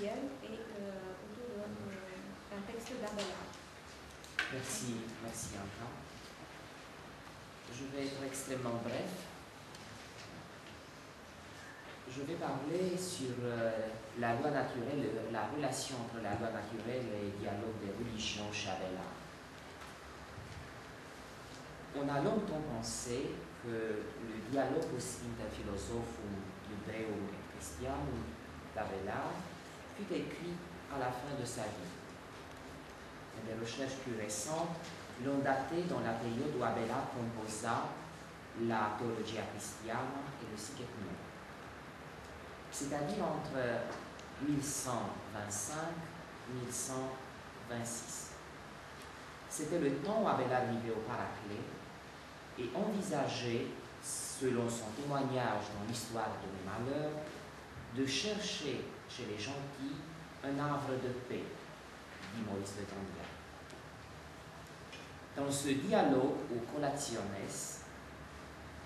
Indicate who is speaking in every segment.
Speaker 1: essentielle et autour d'un texte d'Abélard.
Speaker 2: Merci, merci Anna. Je vais être extrêmement bref. Je vais parler sur la loi naturelle, la relation entre la loi naturelle et le dialogue des religions chez Abélard. On a longtemps pensé que le dialogue interphilosophum Iudeum et Christianum d'Abélard fut écrit à la fin de sa vie. Et des recherches plus récentes l'ont daté dans la période où Abélard composa la Theologia Christiana et le Psyché-pneuma, c'est-à-dire entre 1125 et 1126. C'était le temps où Abélard vivait au Paraclet et envisageait, selon son témoignage dans l'histoire de mes malheurs, de chercher chez les gentils un havre de paix, dit Maurice de Candia. Dans ce dialogue au Collationes,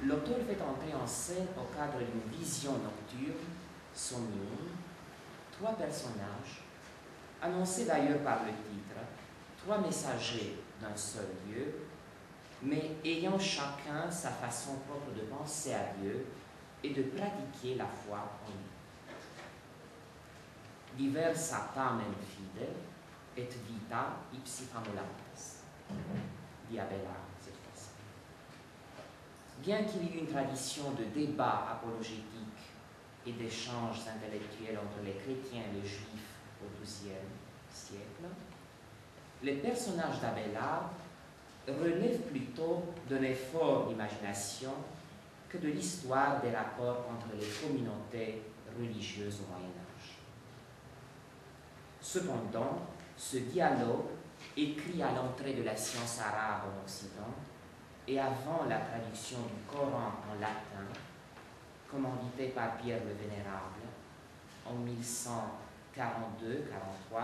Speaker 2: l'auteur fait entrer en scène au cadre d'une vision nocturne, somnium, trois personnages, annoncés d'ailleurs par le titre, trois messagers d'un seul Dieu, mais ayant chacun sa façon propre de penser à Dieu et de pratiquer la foi en lui. Diversa tamen fide et vita ipsi famulantes, dit Abélard cette fois-ci. Bien qu'il y ait une tradition de débat apologétique et d'échanges intellectuels entre les chrétiens et les juifs au XIIe siècle, les personnages d'Abélard relèvent plutôt d'un effort d'imagination que de l'histoire des rapports entre les communautés religieuses au Moyen Âge. Cependant, ce dialogue, écrit à l'entrée de la science arabe en Occident et avant la traduction du Coran en latin, commandité par Pierre le Vénérable en 1142-43,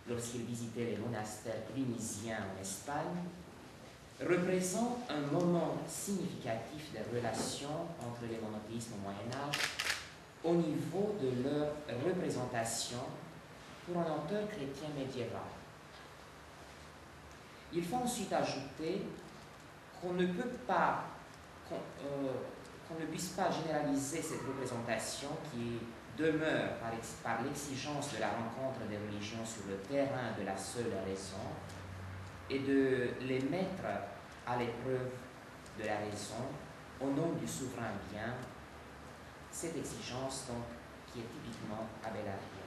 Speaker 2: lorsqu'il visitait les monastères clunisiens en Espagne, représente un moment significatif des relations entre les monothéismes au Moyen-Âge au niveau de leur représentation pour un auteur chrétien médiéval. Il faut ensuite ajouter qu'on ne puisse pas généraliser cette représentation qui demeure par l'exigence de la rencontre des religions sur le terrain de la seule raison et de les mettre à l'épreuve de la raison au nom du souverain bien, cette exigence donc qui est typiquement abélardien.